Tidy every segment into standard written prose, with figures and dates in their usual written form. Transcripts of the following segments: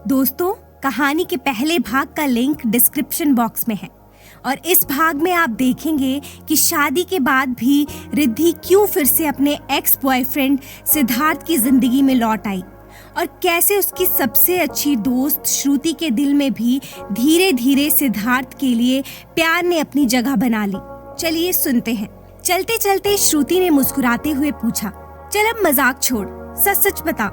दोस्तों, कहानी के पहले भाग का लिंक डिस्क्रिप्शन बॉक्स में है और इस भाग में आप देखेंगे कि शादी के बाद भी रिद्धि क्यों फिर से अपने एक्स बॉयफ्रेंड सिद्धार्थ की जिंदगी में लौट आई और कैसे उसकी सबसे अच्छी दोस्त श्रुति के दिल में भी धीरे धीरे सिद्धार्थ के लिए प्यार ने अपनी जगह बना ली। चलिए सुनते हैं। चलते चलते श्रुति ने मुस्कुराते हुए पूछा, चल अब मजाक छोड़, सच सच बता,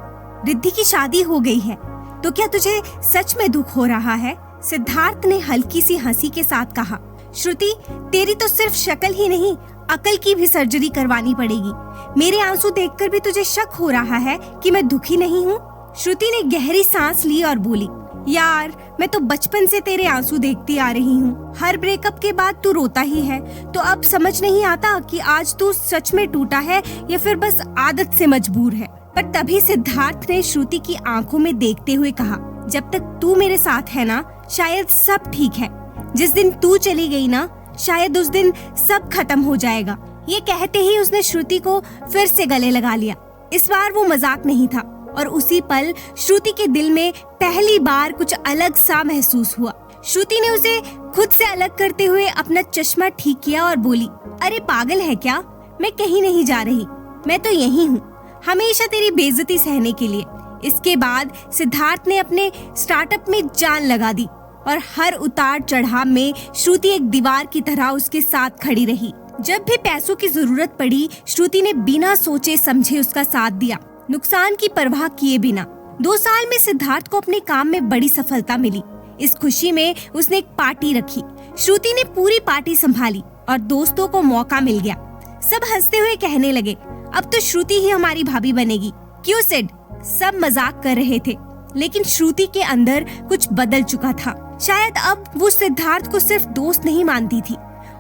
रिद्धि की शादी हो गई है तो क्या तुझे सच में दुख हो रहा है? सिद्धार्थ ने हल्की सी हंसी के साथ कहा, श्रुति, तेरी तो सिर्फ शक्ल ही नहीं, अकल की भी सर्जरी करवानी पड़ेगी। मेरे आंसू देखकर भी तुझे शक हो रहा है कि मैं दुखी नहीं हूँ? श्रुति ने गहरी सांस ली और बोली, यार, मैं तो बचपन से तेरे आंसू देखती आ रही हूँ। हर ब्रेकअप के बाद तू रोता ही है, तो अब समझ नहीं आता कि आज तू सच में टूटा है या फिर बस आदत से मजबूर है। पर तभी सिद्धार्थ ने श्रुति की आंखों में देखते हुए कहा, जब तक तू मेरे साथ है ना, शायद सब ठीक है। जिस दिन तू चली गई ना, शायद उस दिन सब खत्म हो जाएगा। ये कहते ही उसने श्रुति को फिर से गले लगा लिया। इस बार वो मजाक नहीं था और उसी पल श्रुति के दिल में पहली बार कुछ अलग सा महसूस हुआ। श्रुति ने उसे खुद से अलग करते हुए अपना चश्मा ठीक किया और बोली, अरे पागल है क्या? मैं कहीं नहीं जा रही, मैं तो यही हूँ, हमेशा तेरी बेइज्जती सहने के लिए। इसके बाद सिद्धार्थ ने अपने स्टार्टअप में जान लगा दी और हर उतार चढ़ाव में श्रुति एक दीवार की तरह उसके साथ खड़ी रही। जब भी पैसों की जरूरत पड़ी, श्रुति ने बिना सोचे समझे उसका साथ दिया, नुकसान की परवाह किए बिना। 2 साल में सिद्धार्थ को अपने काम में बड़ी सफलता मिली। इस खुशी में उसने एक पार्टी रखी। श्रुति ने पूरी पार्टी संभाली और दोस्तों को मौका मिल गया। सब हंसते हुए कहने लगे, अब तो श्रुति ही हमारी भाभी बनेगी। क्यों सिड? सब मजाक कर रहे थे, लेकिन श्रुति के अंदर कुछ बदल चुका था। शायद अब वो सिद्धार्थ को सिर्फ दोस्त नहीं मानती थी।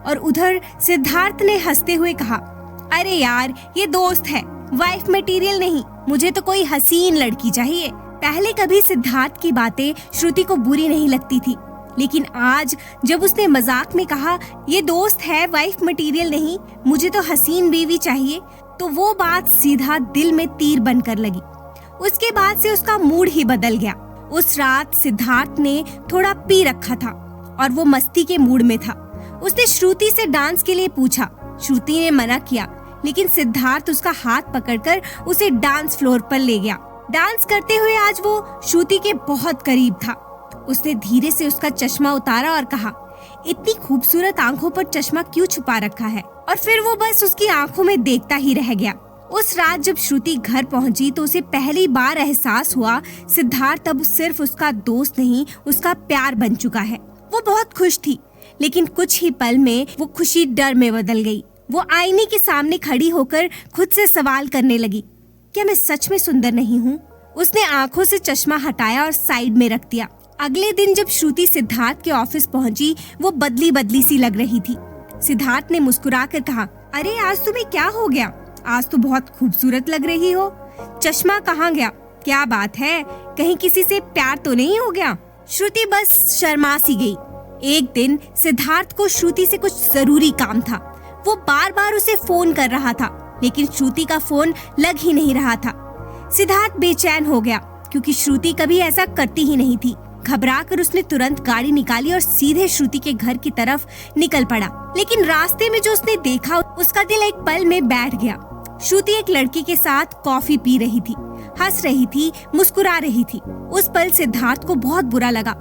और उधर सिद्धार्थ ने हंसते हुए कहा, अरे यार, ये दोस्त है, वाइफ मटेरियल नहीं, मुझे तो कोई हसीन लड़की चाहिए। पहले कभी सिद्धार्थ की बातें श्रुति को बुरी नहीं लगती थी, लेकिन आज जब उसने मजाक में कहा, ये दोस्त है, वाइफ मटेरियल नहीं, मुझे तो हसीन बीवी चाहिए, तो वो बात सीधा दिल में तीर बनकर लगी। उसके बाद से उसका मूड ही बदल गया। उस रात सिद्धार्थ ने थोड़ा पी रखा था और वो मस्ती के मूड में था। उसने श्रुति से डांस के लिए पूछा। श्रुति ने मना किया, लेकिन सिद्धार्थ उसका हाथ पकड़कर उसे डांस फ्लोर पर ले गया। डांस करते हुए आज वो श्रुति के बहुत करीब था। उसने धीरे से उसका चश्मा उतारा और कहा, इतनी खूबसूरत आंखों पर चश्मा क्यों छुपा रखा है? और फिर वो बस उसकी आंखों में देखता ही रह गया। उस रात जब श्रुति घर पहुंची तो उसे पहली बार एहसास हुआ, सिद्धार्थ अब सिर्फ उसका दोस्त नहीं, उसका प्यार बन चुका है। वो बहुत खुश थी, लेकिन कुछ ही पल में वो खुशी डर में बदल गई। वो आईने के सामने खड़ी होकर खुद से सवाल करने लगी, क्या मैं सच में सुंदर नहीं हूँ? उसने आंखों से चश्मा हटाया और साइड में रख दिया। अगले दिन जब श्रुति सिद्धार्थ के ऑफिस पहुंची, वो बदली बदली सी लग रही थी। सिद्धार्थ ने मुस्कुराकर कहा, अरे आज तुम्हें क्या हो गया? आज तो बहुत खूबसूरत लग रही हो। चश्मा कहाँ गया? क्या बात है, कहीं किसी से प्यार तो नहीं हो गया? श्रुति बस शर्मा सी गई। एक दिन सिद्धार्थ को श्रुति से कुछ जरूरी काम था। वो बार बार उसे फोन कर रहा था, लेकिन श्रुति का फोन लग ही नहीं रहा था। सिद्धार्थ बेचैन हो गया, क्योंकि श्रुति कभी ऐसा करती ही नहीं थी। घबराकर उसने तुरंत गाड़ी निकाली और सीधे श्रुति के घर की तरफ निकल पड़ा। लेकिन रास्ते में जो उसने देखा, उसका दिल एक पल में बैठ गया। श्रुति एक लड़के के साथ कॉफी पी रही थी, हंस रही थी, मुस्कुरा रही थी। उस पल सिद्धार्थ को बहुत बुरा लगा।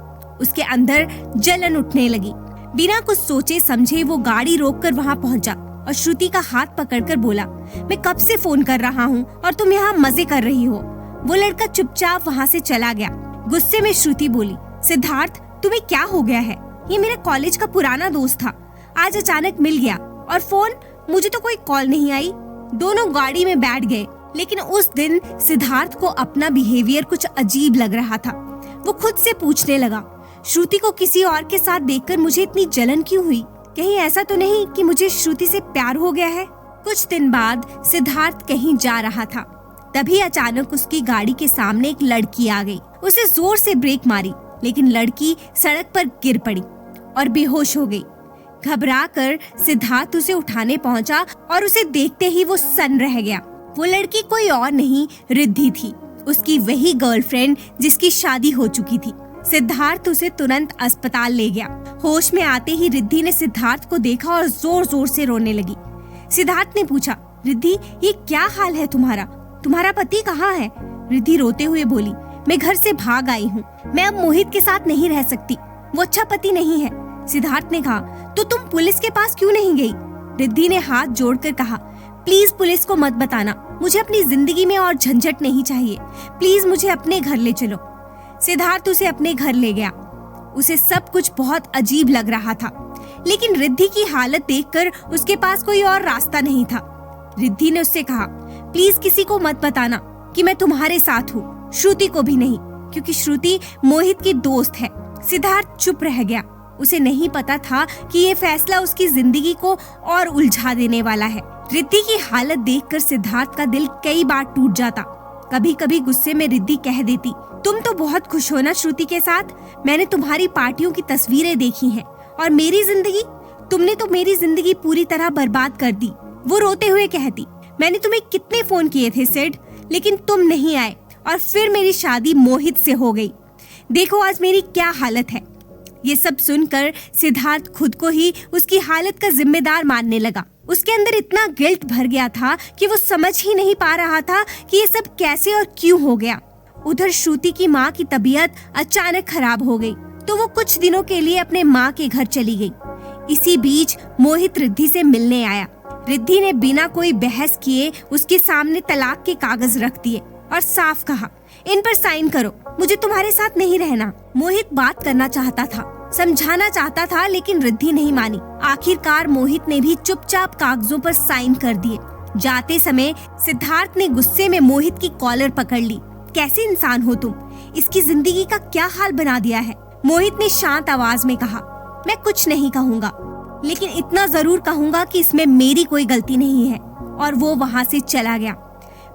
उसके अंदर जलन उठने लगी। बिना कुछ सोचे समझे वो गाड़ी रोककर वहाँ पहुँचा और श्रुति का हाथ पकड़कर बोला, मैं कब से फोन कर रहा हूँ और तुम यहाँ मजे कर रही हो। वो लड़का चुपचाप वहाँ से चला गया। गुस्से में श्रुति बोली, सिद्धार्थ, तुम्हें क्या हो गया है? ये मेरा कॉलेज का पुराना दोस्त था, आज अचानक मिल गया और फोन, मुझे तो कोई कॉल नहीं आई। दोनों गाड़ी में बैठ गए, लेकिन उस दिन सिद्धार्थ को अपना बिहेवियर कुछ अजीब लग रहा था। वो खुद से पूछने लगा, श्रुति को किसी और के साथ देखकर मुझे इतनी जलन क्यों हुई? कहीं ऐसा तो नहीं कि मुझे श्रुति से प्यार हो गया है? कुछ दिन बाद सिद्धार्थ कहीं जा रहा था, तभी अचानक उसकी गाड़ी के सामने एक लड़की आ गई। उसे जोर से ब्रेक मारी, लेकिन लड़की सड़क पर गिर पड़ी और बेहोश हो गई। घबराकर सिद्धार्थ उसे उठाने पहुंचा और उसे देखते ही वो सन्न रह गया। वो लड़की कोई और नहीं, रिद्धि थी। उसकी वही गर्लफ्रेंड जिसकी शादी हो चुकी थी। सिद्धार्थ उसे तुरंत अस्पताल ले गया। होश में आते ही रिद्धि ने सिद्धार्थ को देखा और जोर जोर से रोने लगी। सिद्धार्थ ने पूछा, रिद्धि ये क्या हाल है तुम्हारा? तुम्हारा पति कहाँ है? रिद्धि रोते हुए बोली, मैं घर से भाग आई हूँ। मैं अब मोहित के साथ नहीं रह सकती, वो अच्छा पति नहीं है। सिद्धार्थ ने कहा, तो तुम पुलिस के पास क्यों नहीं गई? रिद्धि ने हाथ जोड़कर कहा, प्लीज पुलिस को मत बताना, मुझे अपनी जिंदगी में और झंझट नहीं चाहिए। प्लीज मुझे अपने घर ले चलो। सिद्धार्थ उसे अपने घर ले गया। उसे सब कुछ बहुत अजीब लग रहा था, लेकिन रिद्धि की हालत देखकर उसके पास कोई और रास्ता नहीं था। रिद्धि ने उससे कहा, प्लीज किसी को मत बताना कि मैं तुम्हारे साथ हूँ, श्रुति को भी नहीं, क्योंकि श्रुति मोहित की दोस्त है। सिद्धार्थ चुप रह गया। उसे नहीं पता था कि ये फैसला उसकी जिंदगी को और उलझा देने वाला है। रिद्धि की हालत देखकर सिद्धार्थ का दिल कई बार टूट जाता। कभी कभी गुस्से में रिद्धि कह देती, तुम तो बहुत खुश हो ना श्रुति के साथ? मैंने तुम्हारी पार्टियों की तस्वीरें देखी हैं, और मेरी जिंदगी, तुमने तो मेरी जिंदगी पूरी तरह बर्बाद कर दी। वो रोते हुए कहती, मैंने तुम्हें कितने फोन किए थे सिड, लेकिन तुम नहीं आए, और फिर मेरी शादी मोहित से हो गई। देखो आज मेरी क्या हालत है। ये सब सुनकर सिद्धार्थ खुद को ही उसकी हालत का जिम्मेदार मानने लगा। उसके अंदर इतना गिल्ट भर गया था कि वो समझ ही नहीं पा रहा था कि ये सब कैसे और क्यों हो गया। उधर श्रुति की माँ की तबीयत अचानक खराब हो गई, तो वो कुछ दिनों के लिए अपने माँ के घर चली गई। इसी बीच मोहित रिद्धि से मिलने आया। रिद्धि ने बिना कोई बहस किए उसके सामने तलाक के कागज रख दिए और साफ कहा, इन पर साइन करो, मुझे तुम्हारे साथ नहीं रहना। मोहित बात करना चाहता था, समझाना चाहता था, लेकिन रिद्धि नहीं मानी। आखिरकार मोहित ने भी चुपचाप कागजों पर साइन कर दिए। जाते समय सिद्धार्थ ने गुस्से में मोहित की कॉलर पकड़ ली। कैसे इंसान हो तुम? इसकी जिंदगी का क्या हाल बना दिया है। मोहित ने शांत आवाज में कहा, मैं कुछ नहीं कहूँगा, लेकिन इतना जरूर कहूँगा कि इसमें मेरी कोई गलती नहीं है। और वो वहाँ से चला गया।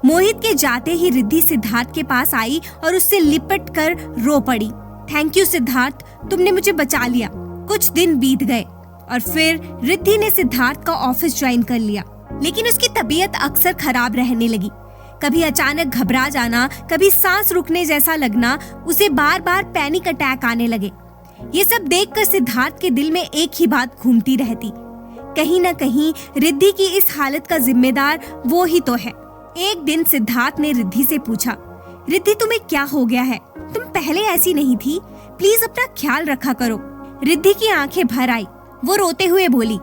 मोहित के जाते ही रिद्धि सिद्धार्थ के पास आई और उससे लिपट कर रो पड़ी। थैंक यू सिद्धार्थ, तुमने मुझे बचा लिया। कुछ दिन बीत गए और फिर रिद्धि ने सिद्धार्थ का ऑफिस ज्वाइन कर लिया, लेकिन उसकी तबीयत अक्सर खराब रहने लगी। कभी अचानक घबरा जाना, कभी सांस रुकने जैसा लगना, उसे बार बार पैनिक अटैक आने लगे। ये सब देखकर सिद्धार्थ के दिल में एक ही बात घूमती रहती, कहीं न कहीं रिद्धि की इस हालत का जिम्मेदार वो ही तो है। एक दिन सिद्धार्थ ने रिद्धि से पूछा, रिद्धि तुम्हें क्या हो गया है? तुम पहले ऐसी नहीं थी, प्लीज अपना ख्याल रखा करो। रिद्धि की आंखें भर आई। वो रोते हुए बोली,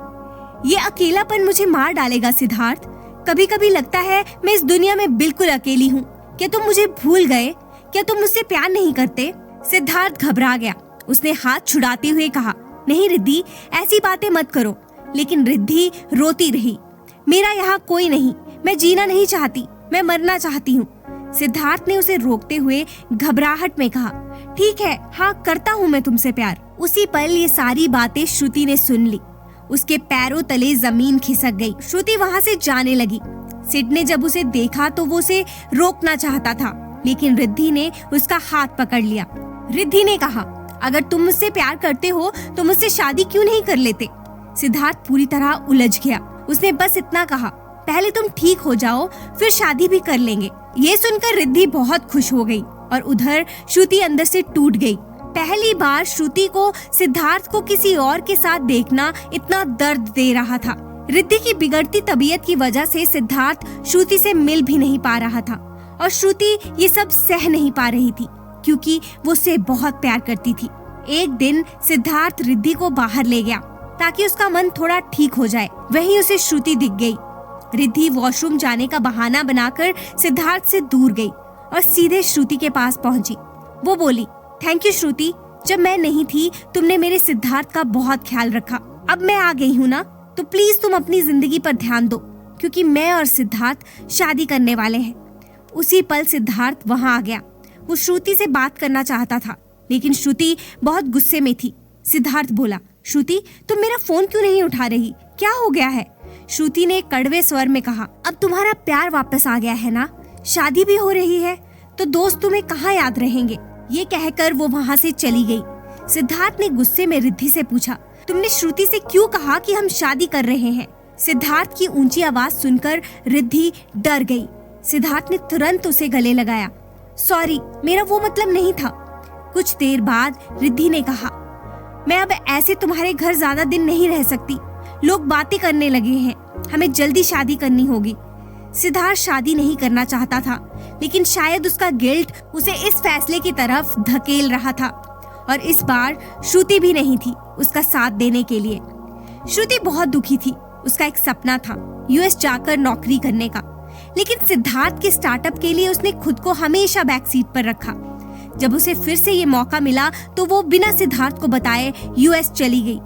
ये अकेलापन मुझे मार डालेगा सिद्धार्थ। कभी कभी लगता है मैं इस दुनिया में बिल्कुल अकेली हूँ। क्या तुम मुझे भूल गए? क्या तुम मुझसे प्यार नहीं करते? सिद्धार्थ घबरा गया। उसने हाथ छुड़ाते हुए कहा, नहीं रिद्धि, ऐसी बातें मत करो। लेकिन रिद्धि रोती रही, मेरा यहाँ कोई नहीं, मैं जीना नहीं चाहती, मैं मरना चाहती हूँ। सिद्धार्थ ने उसे रोकते हुए घबराहट में कहा, ठीक है, हाँ करता हूँ मैं तुमसे प्यार। उसी पल ये सारी बातें श्रुति ने सुन ली। उसके पैरों तले जमीन खिसक गई। श्रुति वहाँ से जाने लगी। सिड ने जब उसे देखा तो वो उसे रोकना चाहता था, लेकिन रिद्धि ने उसका हाथ पकड़ लिया। रिद्धि ने कहा, अगर तुम मुझसे प्यार करते हो तो मुझसे शादी क्यों नहीं कर लेते? सिद्धार्थ पूरी तरह उलझ गया। उसने बस इतना कहा, पहले तुम ठीक हो जाओ, फिर शादी भी कर लेंगे। ये सुनकर रिद्धि बहुत खुश हो गई और उधर श्रुति अंदर से टूट गई। पहली बार श्रुति को सिद्धार्थ को किसी और के साथ देखना इतना दर्द दे रहा था। रिद्धि की बिगड़ती तबीयत की वजह से सिद्धार्थ श्रुति से मिल भी नहीं पा रहा था, और श्रुति ये सब सह नहीं पा रही थी, क्योंकि वो उससे बहुत प्यार करती थी। एक दिन सिद्धार्थ रिद्धि को बाहर ले गया ताकि उसका मन थोड़ा ठीक हो जाए। वहीं उसे श्रुति दिख गई। रिद्धि वॉशरूम जाने का बहाना बनाकर सिद्धार्थ से दूर गई और सीधे श्रुति के पास पहुंची। वो बोली, थैंक यू श्रुति, जब मैं नहीं थी तुमने मेरे सिद्धार्थ का बहुत ख्याल रखा। अब मैं आ गई हूँ ना, तो प्लीज तुम अपनी जिंदगी पर ध्यान दो, क्योंकि मैं और सिद्धार्थ शादी करने वाले हैं। उसी पल सिद्धार्थ वहाँ आ गया। वो श्रुति से बात करना चाहता था, लेकिन श्रुति बहुत गुस्से में थी। सिद्धार्थ बोला, श्रुति तुम मेरा फोन क्यों नहीं उठा रही? क्या हो गया है? श्रुति ने कड़वे स्वर में कहा, अब तुम्हारा प्यार वापस आ गया है ना, शादी भी हो रही है, तो दोस्त तुम्हें कहाँ याद रहेंगे? ये कहकर वो वहाँ से चली गई। सिद्धार्थ ने गुस्से में रिद्धि से पूछा, तुमने श्रुति से क्यों कहा कि हम शादी कर रहे हैं? सिद्धार्थ की ऊंची आवाज सुनकर रिद्धि डर गई। सिद्धार्थ ने तुरंत उसे गले लगाया सॉरी, मेरा वो मतलब नहीं था। कुछ देर बाद रिद्धि ने कहा, मैं अब ऐसे तुम्हारे घर ज्यादा दिन नहीं रह सकती। लोग बातें करने लगे हैं, हमें जल्दी शादी करनी होगी। सिद्धार्थ शादी नहीं करना चाहता था, लेकिन शायद उसका गिल्ट उसे इस फैसले की तरफ धकेल रहा था। और इस बार श्रुति भी नहीं थी उसका साथ देने के लिए। श्रुति बहुत दुखी थी। उसका एक सपना था यूएस जाकर नौकरी करने का, लेकिन सिद्धार्थ के स्टार्टअप के लिए उसने खुद को हमेशा बैक सीट पर रखा। जब उसे फिर से ये मौका मिला तो वो बिना सिद्धार्थ को बताए यूएस चली गई।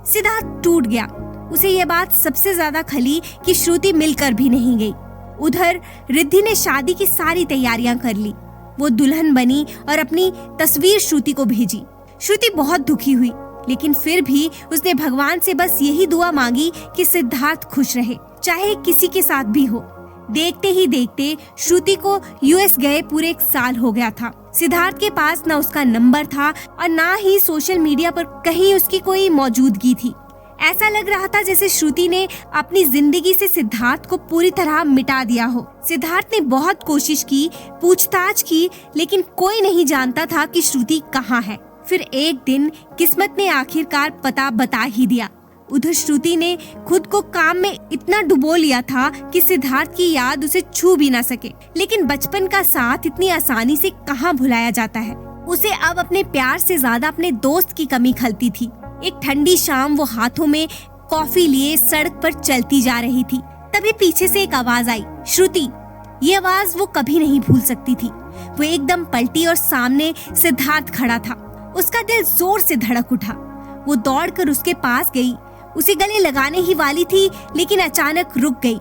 सिद्धार्थ टूट गया। उसे ये बात सबसे ज्यादा खली कि श्रुति मिलकर भी नहीं गई। उधर रिद्धि ने शादी की सारी तैयारियां कर ली। वो दुल्हन बनी और अपनी तस्वीर श्रुति को भेजी। श्रुति बहुत दुखी हुई, लेकिन फिर भी उसने भगवान से बस यही दुआ मांगी कि सिद्धार्थ खुश रहे, चाहे किसी के साथ भी हो। देखते ही देखते श्रुति को यूएस गए पूरे 1 साल हो गया था। सिद्धार्थ के पास न उसका नंबर था और ना ही सोशल मीडिया पर कहीं उसकी कोई मौजूदगी थी। ऐसा लग रहा था जैसे श्रुति ने अपनी जिंदगी से सिद्धार्थ को पूरी तरह मिटा दिया हो। सिद्धार्थ ने बहुत कोशिश की, पूछताछ की, लेकिन कोई नहीं जानता था कि श्रुति कहाँ है। फिर एक दिन किस्मत ने आखिरकार पता बता ही दिया। उधर श्रुति ने खुद को काम में इतना डुबो लिया था कि सिद्धार्थ की याद उसे छू भी ना सके। लेकिन बचपन का साथ इतनी आसानी से कहाँ भुलाया जाता है। उसे अब अपने प्यार से ज्यादा अपने दोस्त की कमी खलती थी। एक ठंडी शाम वो हाथों में कॉफी लिए सड़क पर चलती जा रही थी। तभी पीछे से एक आवाज आई, श्रुति। ये आवाज वो कभी नहीं भूल सकती थी। वो एकदम पलटी और सामने सिद्धार्थ खड़ा था। उसका दिल जोर से धड़क उठा। वो दौड़कर उसके पास गई, उसे गले लगाने ही वाली थी, लेकिन अचानक रुक गई।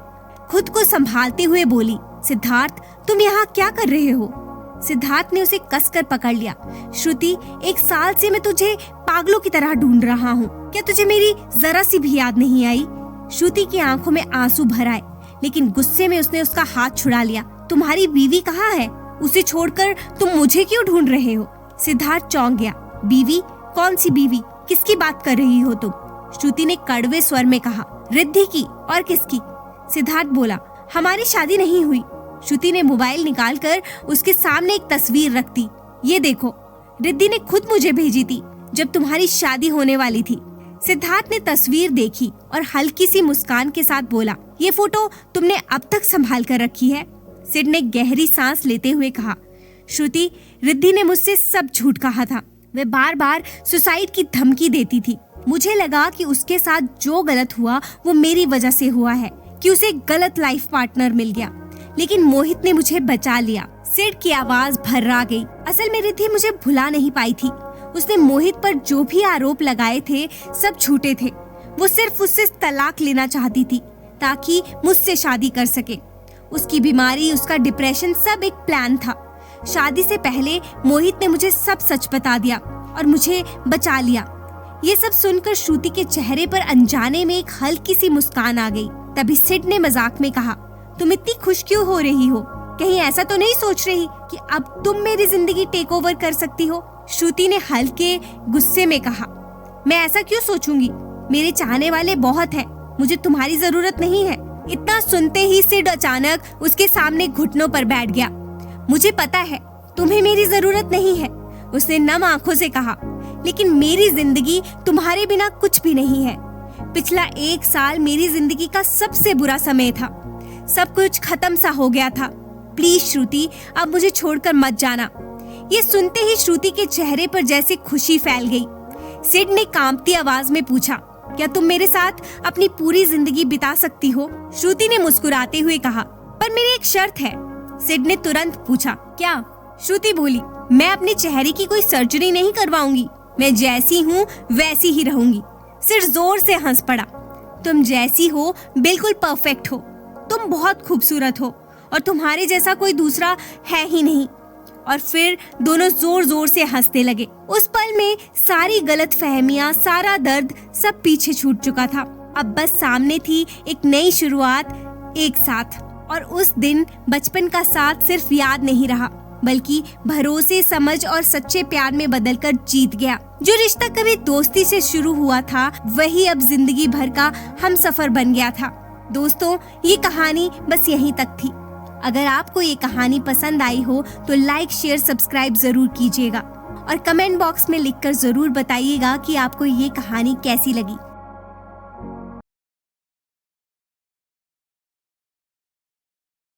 खुद को संभालते हुए बोली, सिद्धार्थ, तुम यहाँ क्या कर रहे हो? सिद्धार्थ ने उसे कसकर पकड़ लिया। श्रुति, 1 साल से मैं तुझे पागलों की तरह ढूंढ रहा हूँ। क्या तुझे मेरी जरा सी भी याद नहीं आई? श्रुति की आंखों में आंसू भर आए, लेकिन गुस्से में उसने उसका हाथ छुड़ा लिया। तुम्हारी बीवी कहाँ है? उसे छोड़कर तुम मुझे क्यों ढूंढ रहे हो? सिद्धार्थ चौंक गया। बीवी? कौन सी बीवी? किसकी बात कर रही हो तुम? श्रुति ने कड़वे स्वर में कहा। रिद्धि की। और किसकी? सिद्धार्थ बोला, हमारी शादी नहीं हुई। श्रुति ने मोबाइल निकालकर उसके सामने एक तस्वीर रख दी। ये देखो, रिद्धि ने खुद मुझे भेजी थी जब तुम्हारी शादी होने वाली थी। सिद्धार्थ ने तस्वीर देखी और हल्की सी मुस्कान के साथ बोला, ये फोटो तुमने अब तक संभाल कर रखी है? सिड ने गहरी सांस लेते हुए कहा, श्रुति, रिद्धि ने मुझसे सब झूठ कहा था। वे बार बार सुसाइड की धमकी देती थी। मुझे लगा कि उसके साथ जो गलत हुआ वो मेरी वजह से हुआ है, कि उसे गलत लाइफ पार्टनर मिल गया, लेकिन मोहित ने मुझे बचा लिया। सिड की आवाज भर्रा गई। असल में रिद्धि मुझे भुला नहीं पाई थी। उसने मोहित पर जो भी आरोप लगाए थे सब झूठे थे। वो सिर्फ उससे तलाक लेना चाहती थी ताकि मुझसे शादी कर सके। उसकी बीमारी, उसका डिप्रेशन, सब एक प्लान था। शादी से पहले मोहित ने मुझे सब सच बता दिया और मुझे बचा लिया। ये सब सुनकर श्रुति के चेहरे पर अनजाने में एक हल्की सी मुस्कान आ गई। तभी सिड ने मजाक में कहा, तुम इतनी खुश क्यों हो रही हो? कहीं ऐसा तो नहीं सोच रही कि अब तुम मेरी जिंदगी टेक ओवर कर सकती हो? श्रुति ने हल्के गुस्से में कहा, मैं ऐसा क्यों सोचूंगी? मेरे चाहने वाले बहुत हैं, मुझे तुम्हारी जरूरत नहीं है। इतना सुनते ही सिड अचानक उसके सामने घुटनों पर बैठ गया। मुझे पता है तुम्हें मेरी जरूरत नहीं है, उसने नम आंखों से कहा, लेकिन मेरी जिंदगी तुम्हारे बिना कुछ भी नहीं है। पिछला 1 साल मेरी जिंदगी का सबसे बुरा समय था। सब कुछ खत्म सा हो गया था। प्लीज श्रुति, अब मुझे छोड़कर मत जाना। ये सुनते ही श्रुति के चेहरे पर जैसे खुशी फैल गई। सिड ने कांपती आवाज में पूछा, क्या तुम मेरे साथ अपनी पूरी जिंदगी बिता सकती हो? श्रुति ने मुस्कुराते हुए कहा, पर मेरी एक शर्त है। सिड ने तुरंत पूछा, क्या? श्रुति बोली, मैं अपने चेहरे की कोई सर्जरी नहीं करवाऊंगी। मैं जैसी हूँ वैसी ही रहूंगी। सिड जोर से हंस पड़ा। तुम जैसी हो बिल्कुल परफेक्ट हो। तुम बहुत खूबसूरत हो और तुम्हारे जैसा कोई दूसरा है ही नहीं। और फिर दोनों जोर जोर से हंसने लगे। उस पल में सारी गलतफहमियां, सारा दर्द सब पीछे छूट चुका था। अब बस सामने थी एक नई शुरुआत एक साथ। और उस दिन बचपन का साथ सिर्फ याद नहीं रहा, बल्कि भरोसे, समझ और सच्चे प्यार में बदलकर जीत गया। जो रिश्ता कभी दोस्ती से शुरू हुआ था वही अब जिंदगी भर का हमसफर बन गया था। दोस्तों, ये कहानी बस यहीं तक थी। अगर आपको ये कहानी पसंद आई हो तो लाइक शेयर सब्सक्राइब जरूर कीजिएगा और कमेंट बॉक्स में लिखकर जरूर बताइएगा कि आपको ये कहानी कैसी लगी।